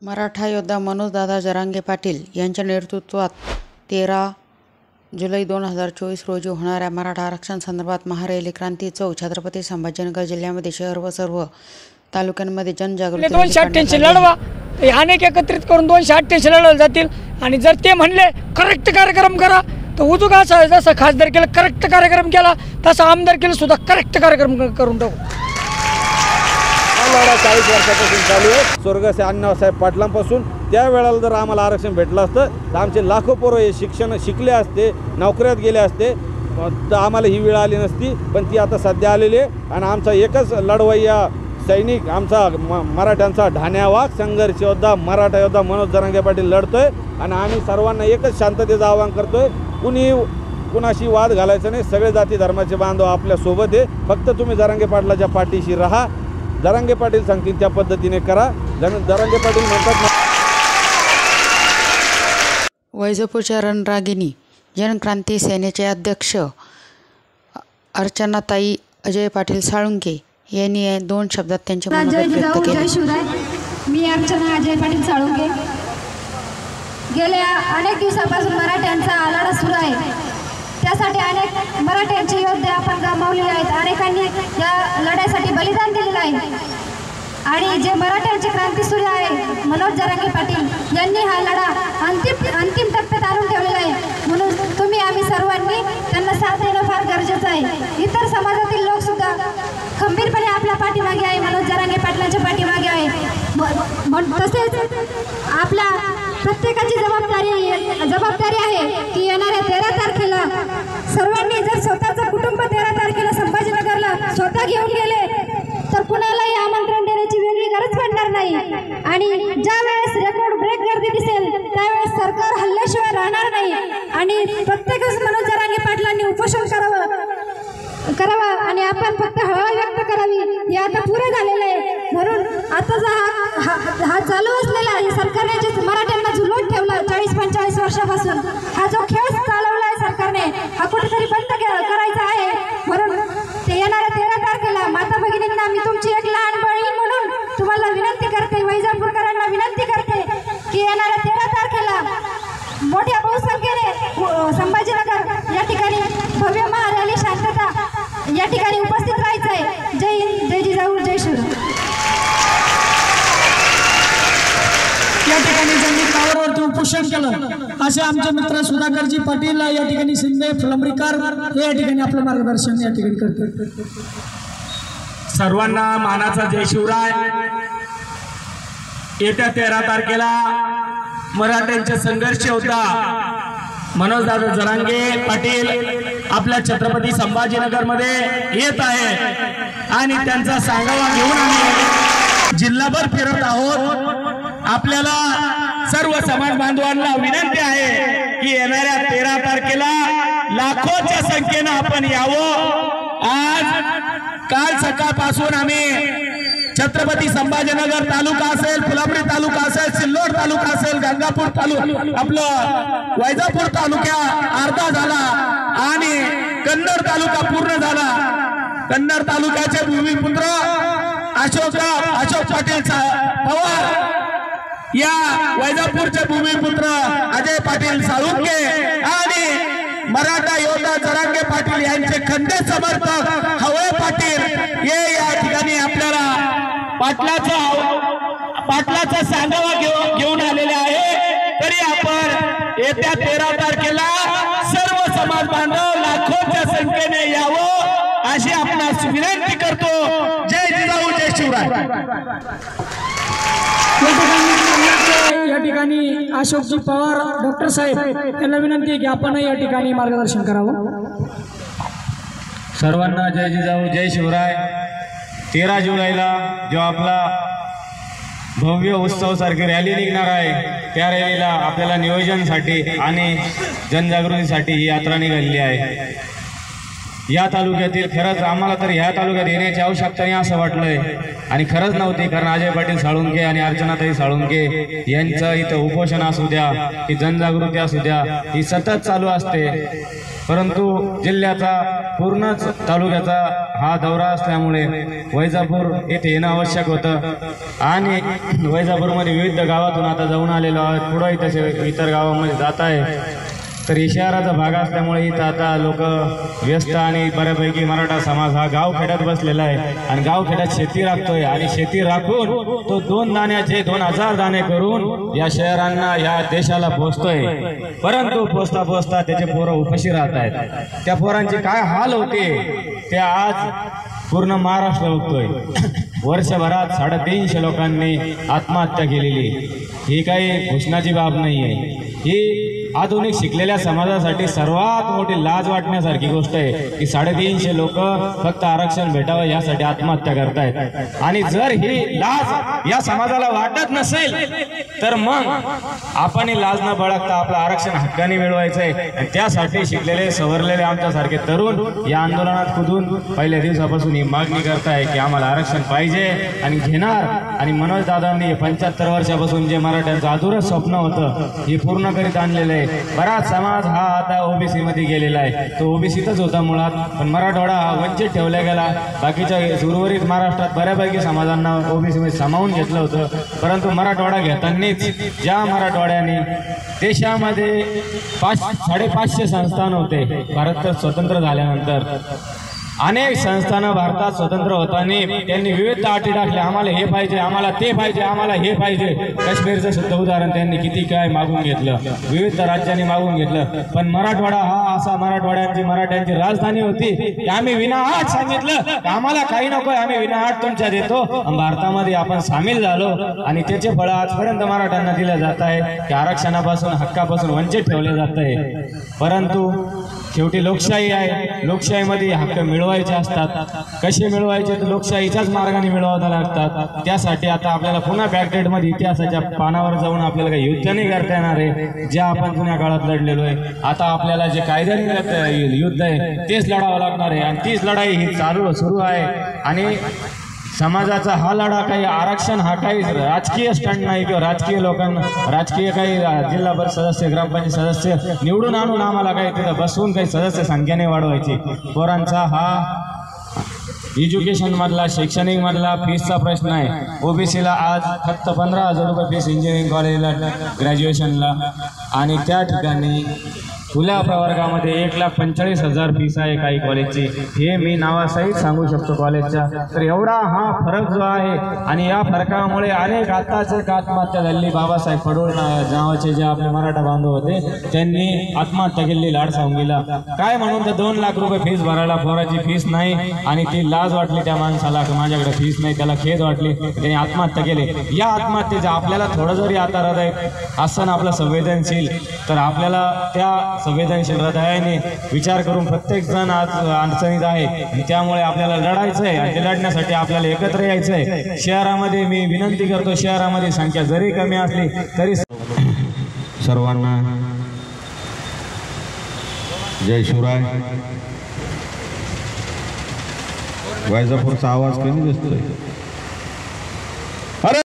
मराठा योद्धा मनोजदादा जरांगे पाटील यांच्या नेतृत्वात 13 जुलै 2024 रोजी होणाऱ्या मराठा आरक्षण संदर्भात महारेली क्रांती चौक छत्रपती संभाजीनगर जिल्ह्यामध्ये शहर व सर्व तालुक्यांमध्ये जनजागृती 288 लढवा अनेक एकत्रित करून 288 लढवले जातील आणि जर ते म्हणले करेक्ट कार्यक्रम करा तर उजुगाचा जसं खासदारकीला करेक्ट कार्यक्रम केला तसा आमदारकीला सुद्धा करेक्ट कार्यक्रम करून टाकू। लढा 40 वर्षापासून चालू आहे। स्वर्गस्थ अण्णासाहेब पाटलांपासून त्यावेळेला जर आम्हाला आरक्षण भेटलं असतं तर आमचे लाखो पोरं हे शिक्षण शिकले असते, नोकऱ्यात गेले असते, तर आम्हाला ही वेळ आली नसती। पण ती आता सध्या आलेली आहे आणि आमचा एकच लढवय्या सैनिक आमचा मराठ्यांचा ढाण्यावाग संघर्ष योद्धा मराठा योद्धा मनोज जरांगे पाटील लढतोय आणि आम्ही सर्वांना एकच शांततेचं आवाहन करतोय। कुणाशी वाद घालायचा नाही, सगळे जाती धर्माचे बांधव आपल्या सोबत आहे। फक्त तुम्ही जरांगे पाटलाच्या पाठीशी राहा, जरांगे पाटील सांगतील त्या पद्धतीने करा। जरांगे पाटील म्हणतात वैजापूरच्या रणरागिणी जनक्रांती सेनेचे अध्यक्ष अर्चनाताई अजय पाटील साळुंके यांनी 2 शब्दात त्यांचे मनोगत व्यक्त केले। जय शिवराय। मी अर्चना अजय पाटील साळुंके। गेल्या अनेक दिवसापासून मराठ्यांचा लढा सुरू आहे, त्यासाठी अनेक मराठ्यांचे योद्धे आपण गमावलेले आहेत, अनेकांनी या लढ्यासाठी बलिदान दिलेलं आहे आणि जे मराठ्यांची क्रांती सुरू आहे मनोज जरांगे पाटील यांनी हा लढा अंतिम टप्प्यात आणून ठेवलेला आहे। म्हणून तुम्ही आम्ही सर्वांनी त्यांना साथ देणं फार गरजेचं आहे। इतर समाजातील लोक सुद्धा खंबीरपणे आपल्या पाठीमागे आहे, मनोज जरांगे पाटलांच्या पाठीमागे आहे। तसेच आपल्या प्रत्येकाची जबाबदारी आहे की येणाऱ्या 13 तारखेला सर्वांनी जर स्वतःचं कुटुंब 13 तारखेला संभाजीनगरला स्वतः घेऊन गेले तर कुणालाही आमंत्रण देण्याची वेगळी गरज पडणार नाही आणि ज्या वेळेस रेकॉर्ड ब्रेक गर्दी दिसेल त्यावेळेस सरकार हल्ल्याशिवाय राहणार नाही आणि प्रत्येकच मनोज जरांगे पाटलांनी उपोषण करावा आणि आपण फक्त हवा व्यक्त करावी हे आता पुरे झालेलं आहे। म्हणून आता हा चालू असलेला आहे सरकारने जे मराठ्यांना झुलवून ठेवला 40-45 वर्षापासून हा जो खेळ चालवला आहे सरकारने हा कुठेतरी बंद करायचा आहे। म्हणून ते येणाऱ्या 13 तारखेला माता भगिनींना मी तुमची एक लहान बहीण म्हणून तुम्हाला विनंती करते, वैजापूरकरांना विनंती करते की येणाऱ्या 13 तारखेला मोठ्या बहुसंख्येने संभाजीनगर या ठिकाणी भव्य महारॅली शांतता या ठिकाणी उपस्थित राहायचं आहे। जय हिंद, जय जिजाऊ, जय शिवराय। या ठिकाणी ज्यांनी टावरवरती उपोषण केलं असे आमचे मित्र सुधाकरजी पाटील या ठिकाणी शिंदे फुलंब्रीकर हे या ठिकाणी आपलं मार्गदर्शन या ठिकाणी करतात। सर्वांना मानाचा जय शिवराय। येत्या 13 तारखेला मराठ्यांचे संघर्ष योद्धा मनोजदादा जरांगे पाटील आपल्या छत्रपती संभाजीनगर मध्ये येत आहे आणि त्यांचा सांगावा घेऊन आम्ही जिल्हाभर फिरत आहोत। आपल्याला सर्व समाज बांधवांना विनंती आहे की येणाऱ्या 13 तारखेला लाखोच्या संख्येने आपण यावं। काल सकाळपासून आम्ही छत्रपती संभाजीनगर तालुका असेल, फुलंब्री तालुका असेल, सिल्लोड तालुका असेल, गंगापूर तालुका आपलं वैजापूर तालुका अर्धा झाला आणि कन्नड तालुका पूर्ण झाला। कन्नड तालुक्याचे भूमिपुत्र अशोक पाटील पवार, या वैजापूरचे भूमिपुत्र अजय पाटील साळुंके आणि मराठा योद्धा जरांगे पाटील यांचे खंदे समर्थक हवळे पाटील हे या ठिकाणी आपल्याला पाटलाचा सांगावा घेऊन आलेले आहे। तरी आपण येत्या 13 तारखेला सर्व समाज बांधव लाखोच्या संख्येने यावं अशी आपणास विनंती करतो। जय जिजाऊ, जय शिवराय। या ठिकाणी अशोकजी पवार डॉक्टर साहेब यांना विनंती आहे की आपण या ठिकाणी मार्गदर्शन करावं। सर्वांना जय जिजाऊ, जय शिवराय। 13 जुलैला जो आपला भव्य उत्सव सारखी रॅली निघणार आहे त्या रॅलीला आपल्याला नियोजनासाठी आणि जनजागृतीसाठी ही यात्रा निघालेली आहे। या तालुक्यातील खरंच आम्हाला तर ह्या तालुक्यात येण्याची आवश्यकता नाही असं वाटलंय आणि खरंच नव्हती, कारण अजय पाटील साळुंके आणि अर्चनाताई साळुंके यांचं इथं उपोषण असू द्या की जनजागृती असू द्या ही सतत चालू असते, परंतु जिल्ह्याचा पूर्णच तालुक्याचा हा दौरा असल्यामुळे वैजापूर येथे येणं आवश्यक होतं आणि वैजापूरमध्ये विविध गावातून आता जाऊन आलेलो आहोत, पुढंही तसे इतर गावामध्ये जात आहे। तर ही शहराचा भाग असल्यामुळे इथं आता लोक व्यस्त आणि बऱ्यापैकी मराठा समाज हा गावखेड्यात बसलेला आहे आणि गावखेड्यात शेती राखतोय आणि शेती राखून तो 2 दाण्याचे 2000 दाणे करून या शहरांना या देशाला पोचतोय, परंतु पोचता पोचता त्याचे पोरं उपाशी राहत आहेत। त्या पोरांचे काय हाल होते ते आज पूर्ण महाराष्ट्र बघतोय। वर्षभरात 350 लोकांनी आत्महत्या केलेली ही काही घोषणाची बाब नाही आहे, ही आधुनिक शिकलेल्या समाजासाठी सर्वात मोठी लाज वाटण्यासारखी गोष्ट आहे की 350 लोक फक्त आरक्षण भेटावं यासाठी आत्महत्या करतायत। आणि जर ही लाज या समाजाला वाटत नसेल तर मग आपण ही लाज न बाळगता आपलं आरक्षण हक्काने मिळवायचंय आणि त्यासाठी शिकलेले सवरलेले आमच्यासारखे तरुण या आंदोलनात कुदून पहिल्या दिवसापासून ही मागणी करताय की आम्हाला आरक्षण पाहिजे आणि घेणार। आणि मनोज दादांनी 75 वर्षापासून जे मराठ्यांचं अधुरं स्वप्न होतं हे पूर्ण करीत आणलेलं आहे। बराच समाज हा आता ओबीसी मध्ये गेलेला आहे, तो ओबीसीतच होता मुळात, पण मराठवाडा हा वंचित ठेवला गेला। बाकीच्या उर्वरित महाराष्ट्रात बऱ्यापैकी समाजांना ओबीसी मध्ये सामावून घेतलं होतं, परंतु मराठवाडा घेतानीच ज्या मराठवाड्याने देशामध्ये 550 संस्थान होते भारत स्वतंत्र झाल्यानंतर, अनेक संस्थानं भारतात स्वतंत्र होताना त्यांनी विविध अटी टाकल्या, आम्हाला हे पाहिजे, आम्हाला ते पाहिजे, आम्हाला हे पाहिजे। काश्मीरचं सुद्धा उदाहरण त्यांनी किती काय मागून घेतलं, विविध राज्यांनी मागून घेतलं, पण मराठवाडा हा असा मराठ्यांची राजधानी होती की आम्ही विनाअट सांगितलं की आम्हाला काही नको, आम्ही विनाअट तुमच्या देतो। भारतामध्ये आपण सामील झालो आणि त्याचे फळ आजपर्यंत मराठ्यांना दिले जात आहे की आरक्षणापासून हक्कापासून वंचित ठेवले जात आहे। परंतु शेवटी लोकशाही आहे, लोकशाहीमध्ये हक्क मिळवायचे असतात। कसे मिळवायचे तर लोकशाहीच्याच मार्गाने मिळवावे लागतात। त्यासाठी आता आपल्याला पुन्हा बॅकडेटमध्ये इतिहासाच्या पानावर जाऊन आपल्याला काही युद्ध नाही करता येणार आहे, जे आपण जुन्या काळात लढलेलो आहे। आता आपल्याला जे कायद्याने युद्ध आहे तेच लढावं लागणार आहे आणि तीच लढाई ही सुरू आहे। आणि समाजाचा हा लढा काही आरक्षण हा काही राजकीय स्टंट नाही किंवा राजकीय लोकांना राजकीय काही जिल्हा परिषद सदस्य ग्रामपंचायत सदस्य निवडून आणून आम्हाला काही तिथं बसवून काही सदस्य संख्येने वाढवायची। पोरांचा हा एज्युकेशनमधला शैक्षणिकमधला फीसचा प्रश्न आहे। ओबीसीला आज फक्त 15,000 रुपये फीस इंजिनिअरिंग कॉलेजला ग्रॅज्युएशनला आणि त्या ठिकाणी खुल्या प्रवर्गामध्ये 1,45,000 फीस आहे काही कॉलेजची, हे मी नावासहित सांगू शकतो कॉलेजच्या। तर एवढा हा फरक जो आहे आणि या फरकामुळे अनेक आत्ताच आत्महत्या झाली। बाबासाहेब फडोळ नावाचे जे आपले मराठा बांधव होते त्यांनी आत्महत्या केली लाडसावंगीला, काय म्हणून तर 2 लाख रुपये फीस भरायला पोराची फीस नाही आणि ती लाज वाटली त्या माणसाला की माझ्याकडे फीस नाही, त्याला खेद वाटली, त्याने आत्महत्या केली। या आत्महत्येचा आपल्याला थोडं जरी आता हृदय असताना आपलं संवेदनशील तर आपल्याला त्या संवेदनशील हृदयाने विचार करून प्रत्येक जण आज अडचणीत आहे आणि त्यामुळे आपल्याला लढायचं आहे आणि ते लढण्यासाठी आपल्याला एकत्र यायचं आहे। शहरामध्ये मी विनंती करतो, शहरामध्ये संख्या जरी कमी असली तरी सर्वांना जय शिवराय। वैजापूरचा आवाज कमी दिसतोय।